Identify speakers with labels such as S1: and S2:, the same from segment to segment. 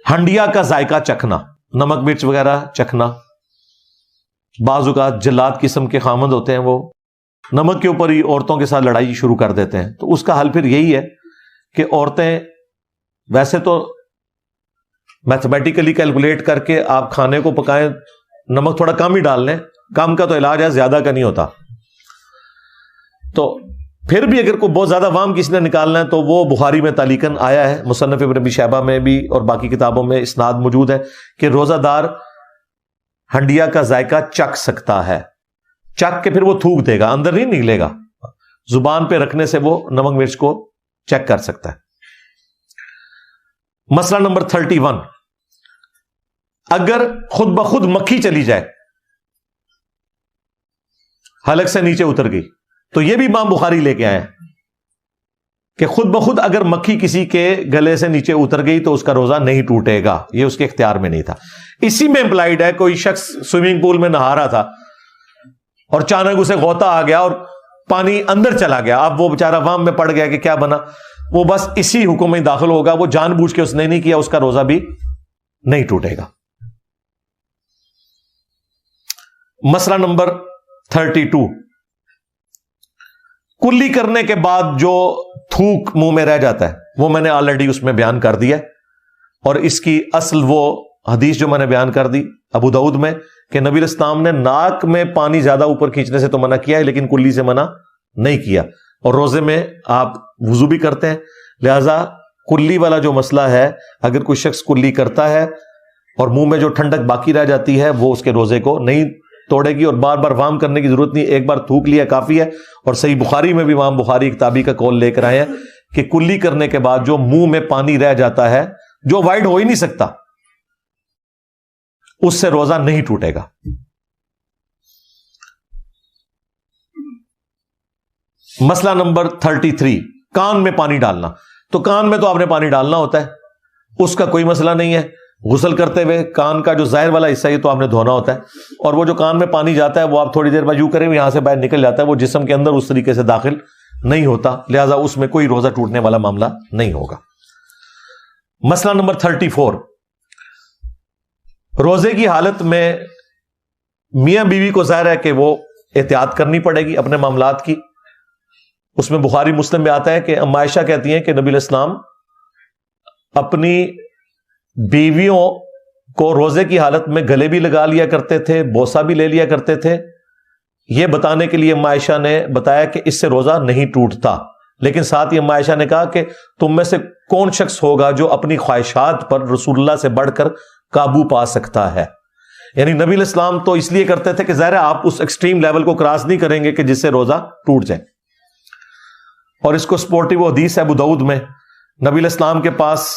S1: ہنڈیا کا ذائقہ چکھنا، نمک مرچ وغیرہ چکھنا. بعض اوقات جلاد قسم کے خامند ہوتے ہیں، وہ نمک کے اوپر ہی عورتوں کے ساتھ لڑائی شروع کر دیتے ہیں. تو اس کا حل پھر یہی ہے کہ عورتیں ویسے تو میتھمیٹیکلی کیلکولیٹ کر کے آپ کھانے کو پکائیں، نمک تھوڑا کم ہی ڈال لیں، کم کا تو علاج ہے، زیادہ کا نہیں ہوتا. تو پھر بھی اگر کوئی بہت زیادہ وام کسی نے نکالنا ہے تو وہ بخاری میں تعلیقاً آیا ہے، مصنف ابن ابی شیبہ میں بھی اور باقی کتابوں میں اسناد موجود ہے کہ روزہ دار ہنڈیا کا ذائقہ چکھ سکتا ہے. چکھ کے پھر وہ تھوک دے گا، اندر نہیں نکلے گا، زبان پہ رکھنے سے وہ نمک مرچ کو چیک کر سکتا ہے. مسئلہ نمبر 31، اگر خود بخود مکھی چلی جائے، حلق سے نیچے اتر گئی، تو یہ بھی امام بخاری لے کے آئے ہیں کہ خود بخود اگر مکھی کسی کے گلے سے نیچے اتر گئی تو اس کا روزہ نہیں ٹوٹے گا، یہ اس کے اختیار میں نہیں تھا. اسی میں امپلائڈ ہے کوئی شخص سوئمنگ پول میں نہا رہا تھا اور اچانک اسے غوطہ آ گیا اور پانی اندر چلا گیا، اب وہ بیچارہ وام میں پڑ گیا کہ کیا بنا، وہ بس اسی حکم میں داخل ہوگا، وہ جان بوجھ کے اس نے نہیں کیا، اس کا روزہ بھی نہیں ٹوٹے گا. مسئلہ نمبر 32، کلی کرنے کے بعد جو تھوک منہ میں رہ جاتا ہے وہ میں نے آلریڈی اس میں بیان کر دیا، اور اس کی اصل وہ حدیث جو میں نے بیان کر دی ابو داؤد میں کہ نبی الاسلام نے ناک میں پانی زیادہ اوپر کھینچنے سے تو منع کیا ہے لیکن کلی سے منع نہیں کیا. اور روزے میں آپ وضو بھی کرتے ہیں، لہذا کلی والا جو مسئلہ ہے، اگر کوئی شخص کلی کرتا ہے اور منہ میں جو ٹھنڈک باقی رہ جاتی ہے وہ اس کے روزے کو نہیں توڑے گی، اور بار بار وام کرنے کی ضرورت نہیں، ایک بار تھوک لیا کافی ہے. اور صحیح بخاری میں بھی امام بخاری کتابی کا قول لے کر آئے ہیں کہ کلی کرنے کے بعد جو منہ میں پانی رہ جاتا ہے، جو وائڈ ہو ہی نہیں سکتا، اس سے روزہ نہیں ٹوٹے گا. مسئلہ نمبر 33، کان میں پانی ڈالنا. تو کان میں تو آپ نے پانی ڈالنا ہوتا ہے، اس کا کوئی مسئلہ نہیں ہے. غسل کرتے ہوئے کان کا جو ظاہر والا حصہ ہے تو آپ نے دھونا ہوتا ہے، اور وہ جو کان میں پانی جاتا ہے وہ آپ تھوڑی دیر بعد یوں کریں یہاں سے باہر نکل جاتا ہے، وہ جسم کے اندر اس طریقے سے داخل نہیں ہوتا، لہذا اس میں کوئی روزہ ٹوٹنے والا معاملہ نہیں ہوگا. مسئلہ نمبر 34، روزے کی حالت میں میاں بیوی کو ظاہر ہے کہ وہ احتیاط کرنی پڑے گی اپنے معاملات کی. اس میں بخاری مسلم میں آتا ہے کہ ام عائشہ کہتی ہیں کہ نبی الاسلام اپنی بیویوں کو روزے کی حالت میں گلے بھی لگا لیا کرتے تھے، بوسہ بھی لے لیا کرتے تھے، یہ بتانے کے لیے ام عائشہ نے بتایا کہ اس سے روزہ نہیں ٹوٹتا. لیکن ساتھ ہی ام عائشہ نے کہا کہ تم میں سے کون شخص ہوگا جو اپنی خواہشات پر رسول اللہ سے بڑھ کر قابو پا سکتا ہے. یعنی نبی الاسلام تو اس لیے کرتے تھے کہ ظاہر ہے آپ اس ایکسٹریم لیول کو کراس نہیں کریں گے کہ جس سے روزہ ٹوٹ جائے. اور اس کو سپورٹیو حدیث ہے ابو داؤد میں، نبی الاسلام کے پاس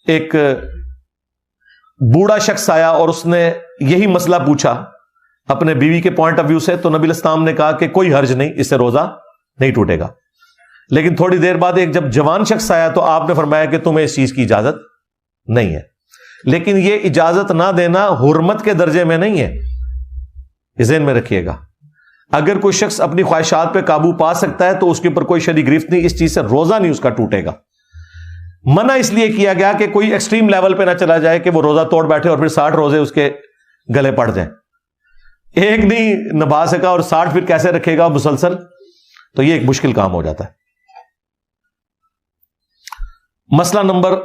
S1: ایک بوڑھا شخص آیا اور اس نے یہی مسئلہ پوچھا اپنے بیوی کے پوائنٹ آف ویو سے، تو نبی الاسلام نے کہا کہ کوئی حرج نہیں، اس سے روزہ نہیں ٹوٹے گا. لیکن تھوڑی دیر بعد ایک جب جوان شخص آیا تو آپ نے فرمایا کہ تمہیں اس چیز کی اجازت نہیں ہے. لیکن یہ اجازت نہ دینا حرمت کے درجے میں نہیں ہے، یہ ذہن میں رکھیے گا. اگر کوئی شخص اپنی خواہشات پہ قابو پا سکتا ہے تو اس کے اوپر کوئی شرعی گرفت نہیں، اس چیز سے روزہ نہیں اس کا ٹوٹے گا. منع اس لیے کیا گیا کہ کوئی ایکسٹریم لیول پہ نہ چلا جائے کہ وہ روزہ توڑ بیٹھے اور پھر 60 روزے اس کے گلے پڑ جائیں. ایک نہیں نبھا سکا اور 60 پھر کیسے رکھے گا مسلسل، تو یہ ایک مشکل کام ہو جاتا ہے. مسئلہ نمبر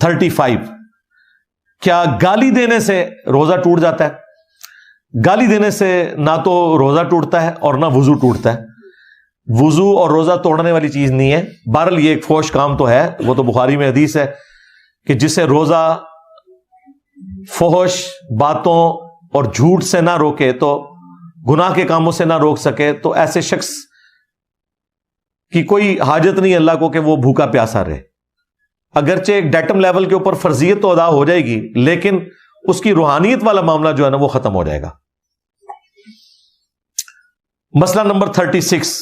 S1: 35، کیا گالی دینے سے روزہ ٹوٹ جاتا ہے؟ گالی دینے سے نہ تو روزہ ٹوٹتا ہے اور نہ وضو ٹوٹتا ہے. وضو اور روزہ توڑنے والی چیز نہیں ہے. بہرحال یہ ایک فوش کام تو ہے، وہ تو بخاری میں حدیث ہے کہ جسے روزہ فوش باتوں اور جھوٹ سے نہ روکے، تو گناہ کے کاموں سے نہ روک سکے، تو ایسے شخص کی کوئی حاجت نہیں اللہ کو کہ وہ بھوکا پیاسا رہے. اگرچہ ایک ڈیٹم لیول کے اوپر فرضیت تو ادا ہو جائے گی، لیکن اس کی روحانیت والا معاملہ جو ہے نا وہ ختم ہو جائے گا. مسئلہ نمبر 36،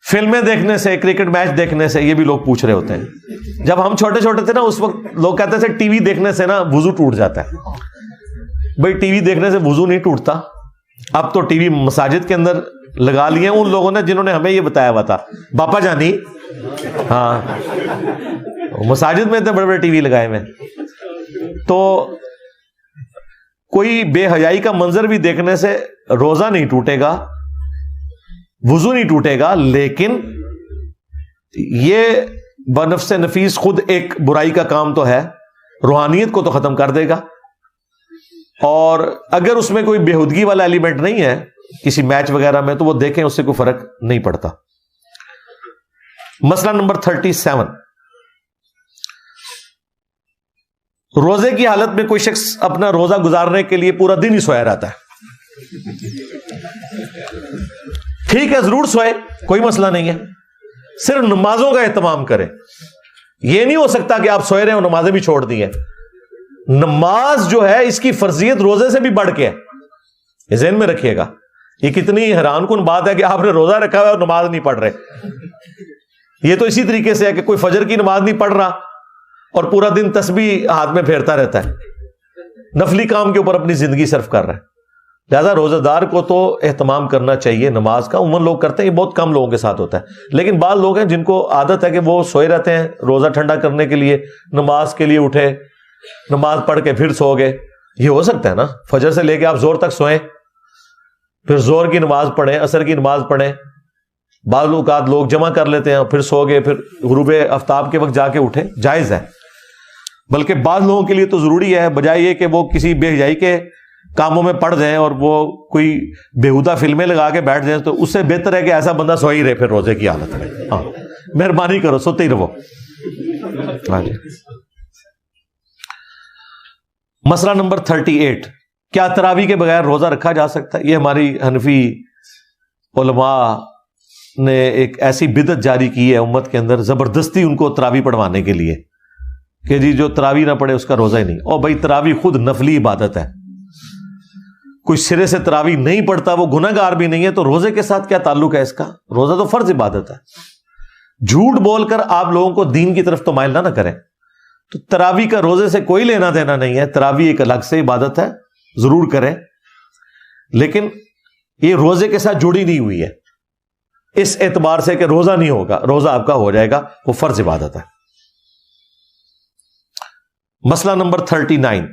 S1: فلمیں دیکھنے سے، کرکٹ میچ دیکھنے سے، یہ بھی لوگ پوچھ رہے ہوتے ہیں. جب ہم چھوٹے چھوٹے تھے نا اس وقت لوگ کہتے تھے ٹی وی دیکھنے سے نا وضو ٹوٹ جاتا ہے. بھائی ٹی وی دیکھنے سے وضو نہیں ٹوٹتا. اب تو ٹی وی مساجد کے اندر لگا لیے ان لوگوں نے جنہوں نے ہمیں یہ بتایا ہوا تھا، باپا جانی. ہاں مساجد میں اتنے بڑے بڑے ٹی وی لگائے ہوئے، تو کوئی بے حیائی کا منظر بھی دیکھنے سے روزہ نہیں ٹوٹے گا، وضو نہیں ٹوٹے گا، لیکن یہ بنفس نفیس خود ایک برائی کا کام تو ہے، روحانیت کو تو ختم کر دے گا. اور اگر اس میں کوئی بےہودگی والا ایلیمنٹ نہیں ہے کسی میچ وغیرہ میں تو وہ دیکھیں، اس سے کوئی فرق نہیں پڑتا. مسئلہ نمبر 37، روزے کی حالت میں کوئی شخص اپنا روزہ گزارنے کے لیے پورا دن ہی سویا رہتا ہے. ٹھیک ہے، ضرور سوئے، کوئی مسئلہ نہیں ہے، صرف نمازوں کا اہتمام کرے. یہ نہیں ہو سکتا کہ آپ سوئے رہے اور نمازیں بھی چھوڑ دی ہیں. نماز جو ہے اس کی فرضیت روزے سے بھی بڑھ کے ہے، یہ ذہن میں رکھیے گا. یہ کتنی حیران کن بات ہے کہ آپ نے روزہ رکھا ہوا ہے اور نماز نہیں پڑھ رہے. یہ تو اسی طریقے سے ہے کہ کوئی فجر کی نماز نہیں پڑھ رہا اور پورا دن تسبیح ہاتھ میں پھیرتا رہتا ہے، نفلی کام کے اوپر اپنی زندگی صرف کر رہا ہے. لہذا روزہ دار کو تو اہتمام کرنا چاہیے نماز کا. عموماً لوگ کرتے ہیں، یہ بہت کم لوگوں کے ساتھ ہوتا ہے، لیکن بعض لوگ ہیں جن کو عادت ہے کہ وہ سوئے رہتے ہیں روزہ ٹھنڈا کرنے کے لیے، نماز کے لیے اٹھے، نماز پڑھ کے پھر سو گئے. یہ ہو سکتا ہے نا، فجر سے لے کے آپ زور تک سوئیں، پھر زور کی نماز پڑھیں، عصر کی نماز پڑھیں. بعض اوقات لوگ جمع کر لیتے ہیں، پھر سو گئے، پھر غروب آفتاب کے وقت جا کے اٹھے، جائز ہے. بلکہ بعض لوگوں کے لیے تو ضروری ہے، بجائے یہ کہ وہ کسی بے حیائی کے کاموں میں پڑ جائیں اور وہ کوئی بےہودہ فلمیں لگا کے بیٹھ جائیں، تو اس سے بہتر ہے کہ ایسا بندہ سو ہی رہے پھر روزے کی حالت میں. ہاں، مہربانی کرو، سوتے ہی رہو. ہاں جی. مسئلہ نمبر 38، کیا تراویح کے بغیر روزہ رکھا جا سکتا ہے؟ یہ ہماری حنفی علماء نے ایک ایسی بدعت جاری کی ہے امت کے اندر، زبردستی ان کو تراویح پڑھوانے کے لیے کہ جی جو تراویح نہ پڑھے اس کا روزہ ہی نہیں. اور بھائی تراویح خود نفلی عبادت ہے، کوئی سرے سے تراویح نہیں پڑھتا وہ گناہ گار بھی نہیں ہے، تو روزے کے ساتھ کیا تعلق ہے اس کا؟ روزہ تو فرض عبادت ہے. جھوٹ بول کر آپ لوگوں کو دین کی طرف تو مائل نہ کریں. تو تراویح کا روزے سے کوئی لینا دینا نہیں ہے. تراویح ایک الگ سے عبادت ہے، ضرور کریں، لیکن یہ روزے کے ساتھ جڑی نہیں ہوئی ہے اس اعتبار سے کہ روزہ نہیں ہوگا، روزہ آپ کا ہو جائے گا، وہ فرض عبادت ہے. مسئلہ نمبر 39،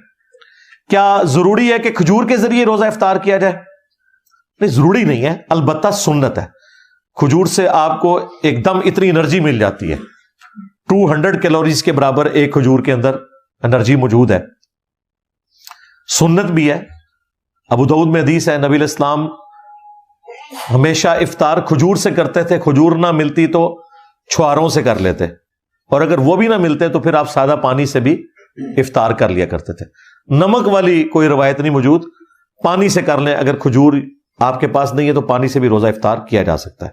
S1: کیا ضروری ہے کہ کھجور کے ذریعے روزہ افطار کیا جائے؟ نہیں، ضروری نہیں ہے، البتہ سنت ہے. کھجور سے آپ کو ایک دم اتنی انرجی مل جاتی ہے، 200 کیلوریز کے برابر ایک کھجور کے اندر انرجی موجود ہے. سنت بھی ہے. ابو داؤد میں حدیث ہے، نبی علیہ السلام ہمیشہ افطار کھجور سے کرتے تھے. کھجور نہ ملتی تو چھواروں سے کر لیتے، اور اگر وہ بھی نہ ملتے تو پھر آپ سادہ پانی سے بھی افطار کر لیا کرتے تھے. نمک والی کوئی روایت نہیں موجود، پانی سے کر لیں. اگر کھجور آپ کے پاس نہیں ہے تو پانی سے بھی روزہ افطار کیا جا سکتا ہے.